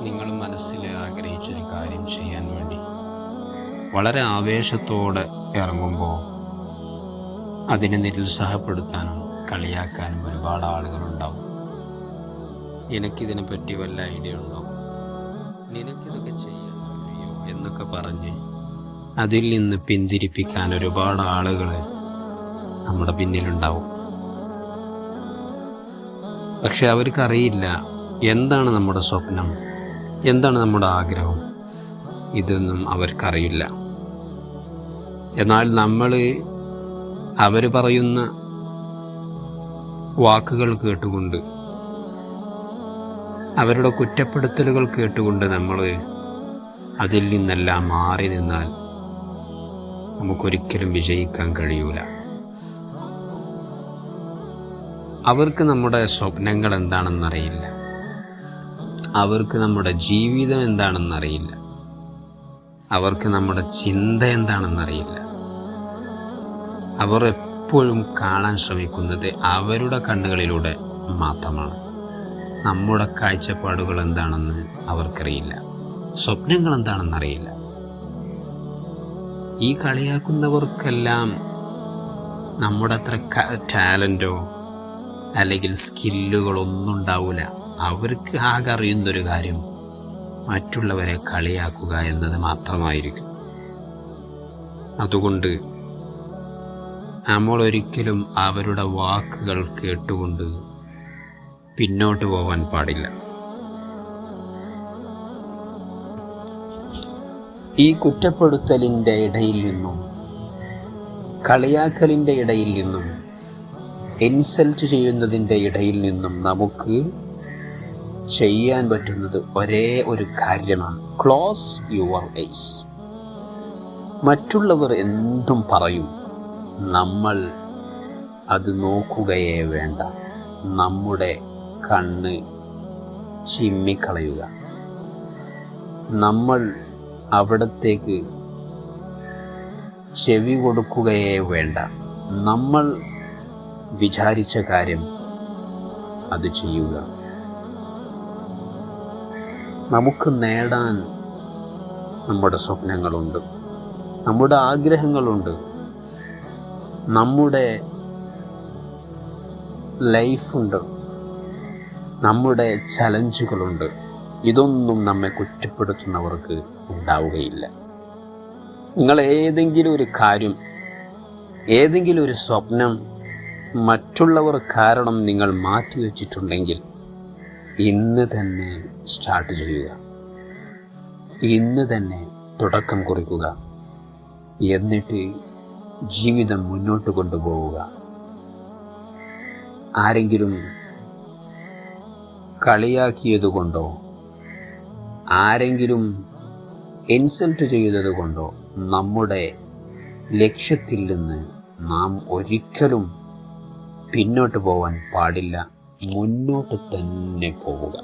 നിങ്ങൾ മനസ്സിൽ ആഗ്രഹിച്ചൊരു കാര്യം ചെയ്യാൻ വേണ്ടി വളരെ ആവേശത്തോടെ ഇറങ്ങുമ്പോൾ അതിനെ നിരുത്സാഹപ്പെടുത്താനും കളിയാക്കാനും ഒരുപാട് ആളുകളുണ്ടാവും. നിനക്കിതിനെ പറ്റി വല്ല ഐഡിയ ഉണ്ടോ, നിനക്കിതൊക്കെ ചെയ്യാൻ കഴിയോ എന്നൊക്കെ പറഞ്ഞ് അതിൽ നിന്ന് പിന്തിരിപ്പിക്കാൻ ഒരുപാട് ആളുകൾ നമ്മുടെ പിന്നിലുണ്ടാവും. പക്ഷെ അവർക്കറിയില്ല എന്താണ് നമ്മുടെ സ്വപ്നം, എന്താണ് നമ്മുടെ ആഗ്രഹം. ഇതൊന്നും അവർക്കറിയില്ല. എന്നാൽ നമ്മൾ അവർ പറയുന്ന വാക്കുകൾ കേട്ടുകൊണ്ട്, അവരുടെ കുറ്റപ്പെടുത്തലുകൾ കേട്ടുകൊണ്ട് നമ്മൾ അതിൽ നിന്നെല്ലാം മാറി നിന്നാൽ നമുക്കൊരിക്കലും വിജയിക്കാൻ കഴിയൂല. അവർക്ക് നമ്മുടെ സ്വപ്നങ്ങൾ എന്താണെന്നറിയില്ല, അവർക്ക് നമ്മുടെ ജീവിതം എന്താണെന്നറിയില്ല, അവർക്ക് നമ്മുടെ ചിന്ത എന്താണെന്നറിയില്ല. അവർ എപ്പോഴും കാണാൻ ശ്രമിക്കുന്നത് അവരുടെ കണ്ണുകളിലൂടെ മാത്രമാണ്. നമ്മുടെ കാഴ്ചപ്പാടുകൾ എന്താണെന്ന് അവർക്കറിയില്ല, സ്വപ്നങ്ങൾ എന്താണെന്നറിയില്ല. ഈ കളിയാക്കുന്നവർക്കെല്ലാം നമ്മുടെ അത്ര ടാലൻറ്റോ അല്ലെങ്കിൽ സ്കില്ലുകളൊന്നും ഉണ്ടാവില്ല. അവർക്ക് ആകെ അറിയുന്നൊരു കാര്യം മറ്റുള്ളവരെ കളിയാക്കുക എന്നത് മാത്രമായിരിക്കും. അതുകൊണ്ട് നമ്മൾ ഒരിക്കലും അവരുടെ വാക്കുകൾ കേട്ടുകൊണ്ട് പിന്നോട്ട് പോകാൻ പാടില്ല. ഈ കുറ്റപ്പെടുത്തലിൻ്റെ ഇടയിൽ നിന്നും, കളിയാക്കലിൻ്റെ ഇടയിൽ നിന്നും, ഇൻസൾട്ട് ചെയ്യുന്നതിൻ്റെ ഇടയിൽ നിന്നും നമുക്ക് ചെയ്യാൻ പറ്റുന്നത് ഒരേ ഒരു കാര്യമാണ്: ക്ലോസ് യുവർ ഐസ്. മറ്റുള്ളവർ എന്തും പറയും, നമ്മൾ അത് നോക്കുകയേ വേണ്ട. നമ്മുടെ കണ്ണ് ചിമ്മിക്കളയുക. നമ്മൾ അവിടത്തേക്ക് ചെവി കൊടുക്കുകയേ വേണ്ട. നമ്മൾ വിചാരിച്ച കാര്യം അത് ചെയ്യുക. നമുക്ക് നേടാൻ നമ്മുടെ സ്വപ്നങ്ങളുണ്ട്, നമ്മുടെ ആഗ്രഹങ്ങളുണ്ട്, നമ്മുടെ ലൈഫുണ്ട്, നമ്മുടെ ചലഞ്ചുകളുണ്ട്. ഇതൊന്നും നമ്മെ കുറ്റപ്പെടുത്തുന്നവർക്ക് ഉണ്ടാവുകയില്ല. നിങ്ങൾ ഏതെങ്കിലും ഒരു കാര്യം, ഏതെങ്കിലും ഒരു സ്വപ്നം മറ്റുള്ളവർ കാരണം നിങ്ങൾ മാറ്റിവെച്ചിട്ടുണ്ടെങ്കിൽ ഇന്ന് തന്നെ സ്റ്റാർട്ട് ചെയ്യുക, ഇന്ന് തന്നെ തുടക്കം കുറിക്കുക. എന്നിട്ട് ജീവിതം മുന്നോട്ട് കൊണ്ടുപോവുക. ആരെങ്കിലും കളിയാക്കിയതുകൊണ്ടോ, ആരെങ്കിലും ഇൻസൾട്ട് ചെയ്തതുകൊണ്ടോ നമ്മുടെ ലക്ഷ്യത്തിൽ നിന്ന് നാം ഒരിക്കലും പിന്നോട്ട് പോകാൻ പാടില്ല. മുന്നോട്ട് തന്നെ പോവുക.